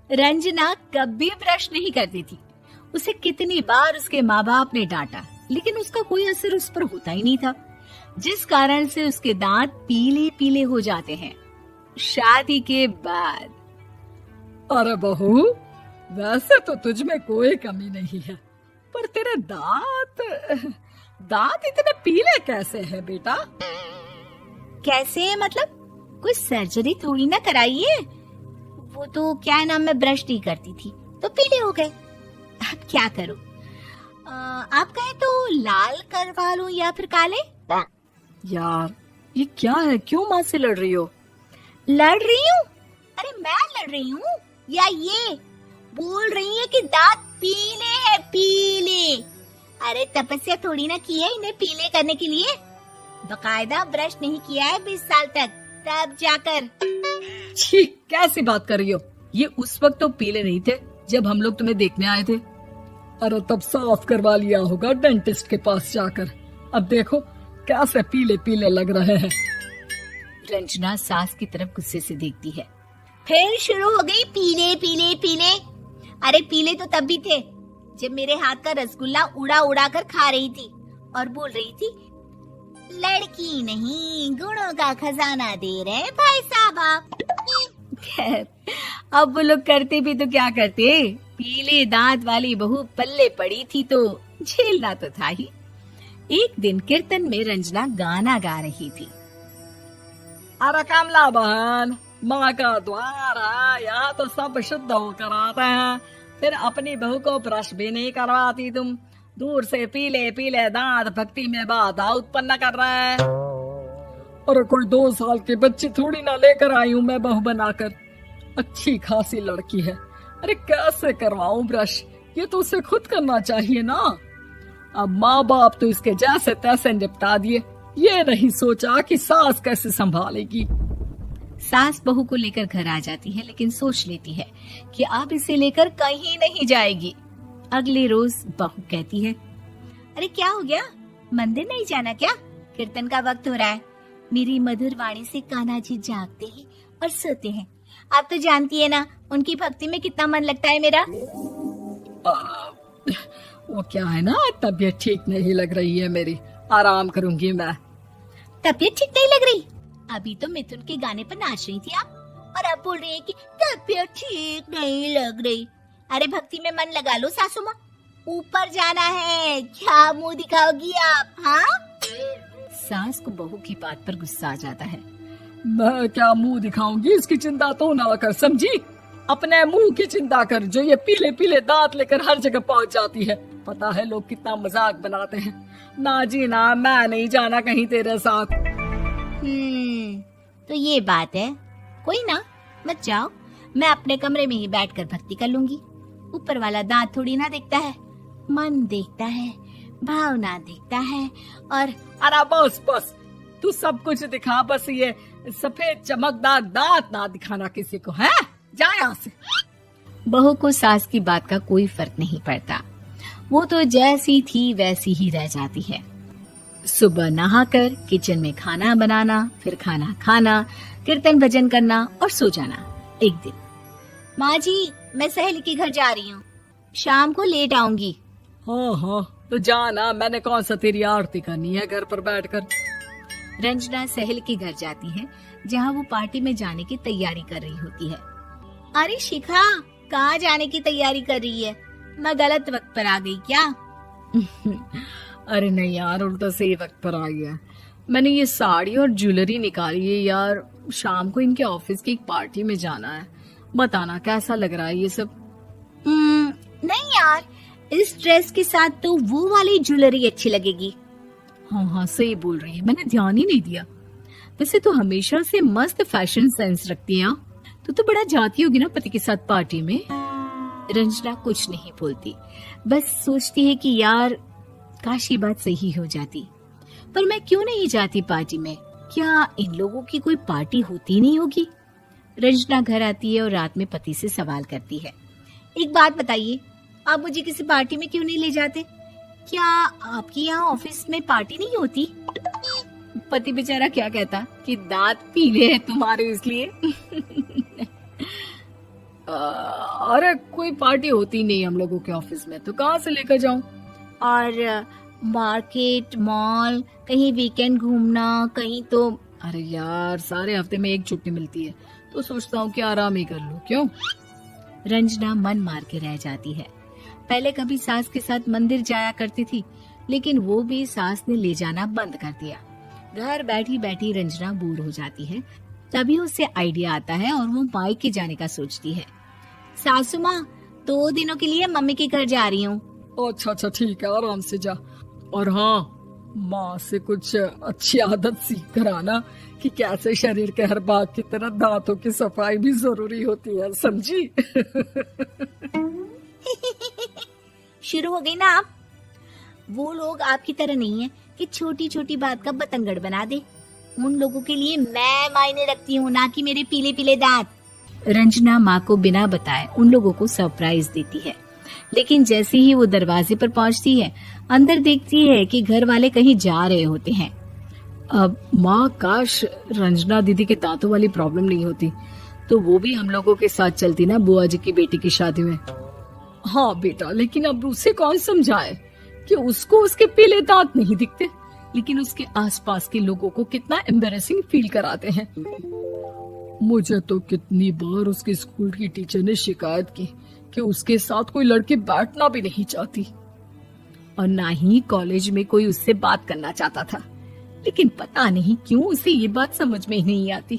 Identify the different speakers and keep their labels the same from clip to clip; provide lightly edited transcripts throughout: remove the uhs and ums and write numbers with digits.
Speaker 1: रंजना कभी ब्रश नहीं करती थी। उसे कितनी बार उसके माँ बाप ने डांटा, लेकिन उसका कोई असर उस पर होता ही नहीं था, जिस कारण से उसके दांत पीले पीले हो जाते हैं। शादी के बाद
Speaker 2: अरे बहू, वैसे तो तुझ में कोई कमी नहीं है, पर तेरे दांत इतने पीले कैसे हैं बेटा?
Speaker 1: कैसे मतलब? कोई सर्जरी थोड़ी ना कराई है। वो तो क्या नाम, मैं ब्रश नहीं करती थी तो पीले हो गए। अब क्या करूं? आप कहें तो लाल करवा लूं या फिर काले?
Speaker 2: यार ये क्या है, क्यों माँ से लड़ रही हो?
Speaker 1: लड़ रही हूँ? अरे मैं लड़ रही हूँ या ये बोल रही है कि दांत पीले हैं, पीले। अरे तपस्या थोड़ी ना की है इन्हें पीले करने के लिए। बकायदा ब्रश नहीं किया है 20 साल तक, तब जाकर।
Speaker 2: छी, कैसी बात कर रही हो? ये उस वक्त तो पीले नहीं थे जब हम लोग तुम्हें देखने आए थे। अरे तब साफ करवा लिया होगा डेंटिस्ट के पास जाकर। अब देखो कैसे पीले पीले लग रहे हैं।
Speaker 1: रंजना सास की तरफ गुस्से से देखती है। फिर शुरू हो गई पीले पीले पीले। अरे पीले तो तब भी थे जब मेरे हाथ का रसगुल्ला उड़ा उड़ा कर खा रही थी और बोल रही थी, लड़की नहीं गुणों का खजाना दे रहे भाई साहब आप। खैर, अब वो लोग करते भी तो क्या करते, पीले दांत वाली बहू पल्ले पड़ी थी तो झेलना तो था ही। एक दिन कीर्तन में रंजना गाना गा रही थी।
Speaker 2: अरे कमला बहन, माँ का द्वार है, यहाँ तो सब शुद्ध होकर आते हैं, फिर अपनी बहू को ब्रश भी नहीं करवाती तुम। दूर से पीले पीले दांत भक्ति में बाधा उत्पन्न कर रहे हैं। अरे कोई 2 साल के बच्चे थोड़ी ना लेकर आई हूँ मैं बहू बनाकर। अच्छी खासी लड़की है, अरे कैसे करवाऊं ब्रश? ये तो उसे खुद करना चाहिए ना। अब माँ बाप तो इसके जैसे तैसे निपटा दिए, ये नहीं सोचा कि सास कैसे संभालेगी।
Speaker 1: सास बहू को लेकर घर आ जाती है, लेकिन सोच लेती है कि अब इसे लेकर कहीं नहीं जाएगी। अगले रोज बहू कहती है, अरे क्या हो गया, मंदिर नहीं जाना क्या? कीर्तन का वक्त हो रहा है। मेरी मधुर वाणी से कान्हा जी जागते हैं और सोते हैं। आप तो जानती है ना उनकी भक्ति में कितना मन लगता है मेरा।
Speaker 2: वो क्या है ना, तबीयत ठीक नहीं लग रही है मेरी, आराम करूंगी मैं।
Speaker 1: तबीयत ठीक नहीं लग रही? अभी तो मिथुन के गाने पर नाच रही थी आप, और अब बोल रही है कि तबीयत ठीक नहीं लग रही। अरे भक्ति में मन लगा लो सासू माँ, ऊपर जाना है, क्या मुंह दिखाओगी आप? हाँ? सास को बहू की बात पर गुस्सा आ जाता है।
Speaker 2: मैं क्या मुंह दिखाऊंगी, इसकी चिंता तो ना कर, समझी? अपने मुंह की चिंता कर, जो ये पीले पीले दांत लेकर हर जगह पहुंच जाती है। पता है लोग कितना मजाक बनाते हैं। ना जी ना, मैं नहीं जाना कहीं तेरे साथ।
Speaker 1: तो ये बात है। कोई ना, मत जाओ, मैं अपने कमरे में ही बैठकर भक्ति कर लूंगी। ऊपर वाला दांत थोड़ी ना देखता है, मन देखता है, भावना देखता है। और
Speaker 2: अरे बस बस, तू सब कुछ दिखा, बस ये सफेद चमकदार दांत ना दिखाना किसी को, है? जा यहाँ से।
Speaker 1: बहू को सास की बात का कोई फर्क नहीं पड़ता, वो तो जैसी थी वैसी ही रह जाती है। सुबह नहाकर किचन में खाना बनाना, फिर खाना खाना, कीर्तन भजन करना और सो जाना। एक दिन, माँ जी मैं सहेली के घर जा रही हूँ, शाम को लेट आऊंगी।
Speaker 2: हाँ हाँ तो जाना, मैंने कौन सा तेरी आरती करनी है घर पर बैठकर।
Speaker 1: रंजना सहेली के घर जाती है, जहाँ वो पार्टी में जाने की तैयारी कर रही होती है। अरे शिखा, कहाँ जाने की तैयारी कर रही है? मैं गलत वक्त पर आ गई क्या?
Speaker 2: अरे नहीं यार, उल्टा सही वक्त पर आ गया। मैंने ये साड़ी और ज्वेलरी निकाली है यार, शाम को इनके ऑफिस की एक पार्टी में जाना है। बताना कैसा लग रहा है ये सब?
Speaker 1: नहीं यार, इस ड्रेस के साथ तो वो वाली ज्वेलरी अच्छी लगेगी।
Speaker 2: हाँ हाँ सही बोल रही है, मैंने ध्यान ही नहीं दिया। वैसे तो हमेशा से मस्त फैशन सेंस रखती है। तो बड़ा जाती होगी ना पति के साथ पार्टी में।
Speaker 1: रंजना कुछ नहीं बोलती, बस सोचती है कि यार काश ये बात सही हो जाती, पर मैं क्यों नहीं जाती पार्टी में? क्या इन लोगों की कोई पार्टी होती नहीं होगी? रंजना घर आती है और रात में पति से सवाल करती है, एक बात बताइए, आप मुझे किसी पार्टी में क्यों नहीं ले जाते? क्या आपके यहाँ ऑफिस में पार्टी नहीं होती? पति बेचारा क्या कहता कि दांत पीले हैं तुम्हारे इसलिए।
Speaker 2: अरे कोई पार्टी होती नहीं हम लोगों के ऑफिस में, तो कहाँ से लेकर जाऊं?
Speaker 1: और मार्केट, मॉल, कहीं वीकेंड घूमना, कहीं तो।
Speaker 2: अरे यार, सारे हफ्ते में एक छुट्टी मिलती है, तो सोचता हूँ कि आराम ही कर लूं। क्यों?
Speaker 1: रंजना मन मार के रह जाती है। पहले कभी सास के साथ मंदिर जाया करती थी, लेकिन वो भी सास ने ले जाना बंद कर दिया। घर बैठी बैठी रंजना बोर हो जाती है। तभी उसे आइडिया आता है और वो मायके जाने का सोचती है। सासू माँ, 2 दिनों के लिए मम्मी के घर जा रही हूँ।
Speaker 2: अच्छा ठीक है, आराम से जा। और हाँ, माँ से कुछ अच्छी आदत सीख कर आना कि कैसे शरीर के हर भाग की तरह दांतों की सफाई भी जरूरी होती है, समझी?
Speaker 1: शुरू हो गई ना आप। वो लोग आपकी तरह नहीं है कि छोटी छोटी बात का बतंगड़ बना दे। उन लोगों के लिए मैं मायने रखती हूँ, ना कि मेरे पीले पीले दांत। रंजना माँ को बिना बताए उन लोगों को सरप्राइज देती है, लेकिन जैसे ही वो दरवाजे पर पहुंचती है, अंदर देखती है कि घर वाले कहीं जा रहे होते हैं।
Speaker 2: अब माँ, काश रंजना दीदी के दांतों वाली प्रॉब्लम नहीं होती, तो वो भी हम लोगों के साथ चलती ना बुआ जी की बेटी की शादी में। हाँ बेटा, लेकिन अब उसे कौन समझाए कि उसको उसके पीले दांत नहीं दिखते, लेकिन उसके आसपास के लोगों को कितना एम्बैरेसिंग फील कराते हैं। मुझे तो कितनी बार उसके स्कूल की टीचर ने शिकायत की कि उसके साथ कोई लड़की बैठना भी नहीं चाहती, और ना ही कॉलेज में कोई उससे बात करना चाहता था। लेकिन पता नहीं क्यों उसे ये बात समझ में ही नहीं आती।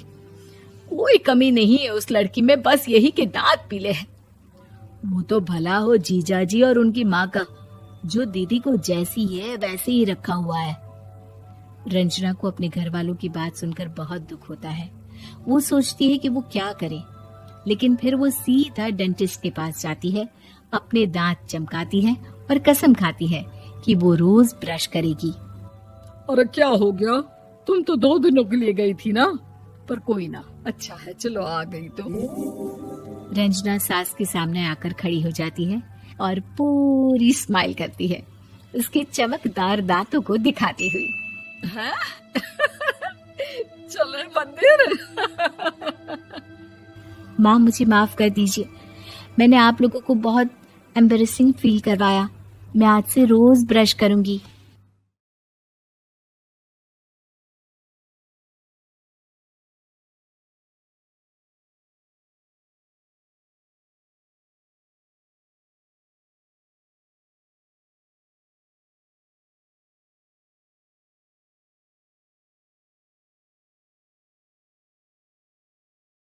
Speaker 2: कोई कमी नहीं है उस लड़की में, बस यही कि दांत पीले हैं। वो तो भला हो जीजाजी और उनकी माँ का, जो दीदी को जैसी है वैसे ही रखा हुआ है। रंजना को अपने घर वालों की बात सुनकर बहुत दुख होता है। वो सोचती है कि वो क्या करे, लेकिन फिर वो सीधा डेंटिस्ट के पास जाती है, अपने दांत चमकाती है और कसम खाती है कि वो रोज ब्रश करेगी। अरे क्या हो गया? तुम तो 2 दिनों के लिए गई थी ना, पर कोई ना, अच्छा है, चलो आ गई तो। रंजना सास के सामने आकर खड़ी हो जाती है और पूरी स्माइल करती है, उसके चमकदार दांतों को दिखाती हुई। चले मंदिर। माँ, मुझे माफ कर दीजिए, मैंने आप लोगों को बहुत एम्बैरेसिंग फील करवाया। मैं आज से रोज ब्रश करूंगी।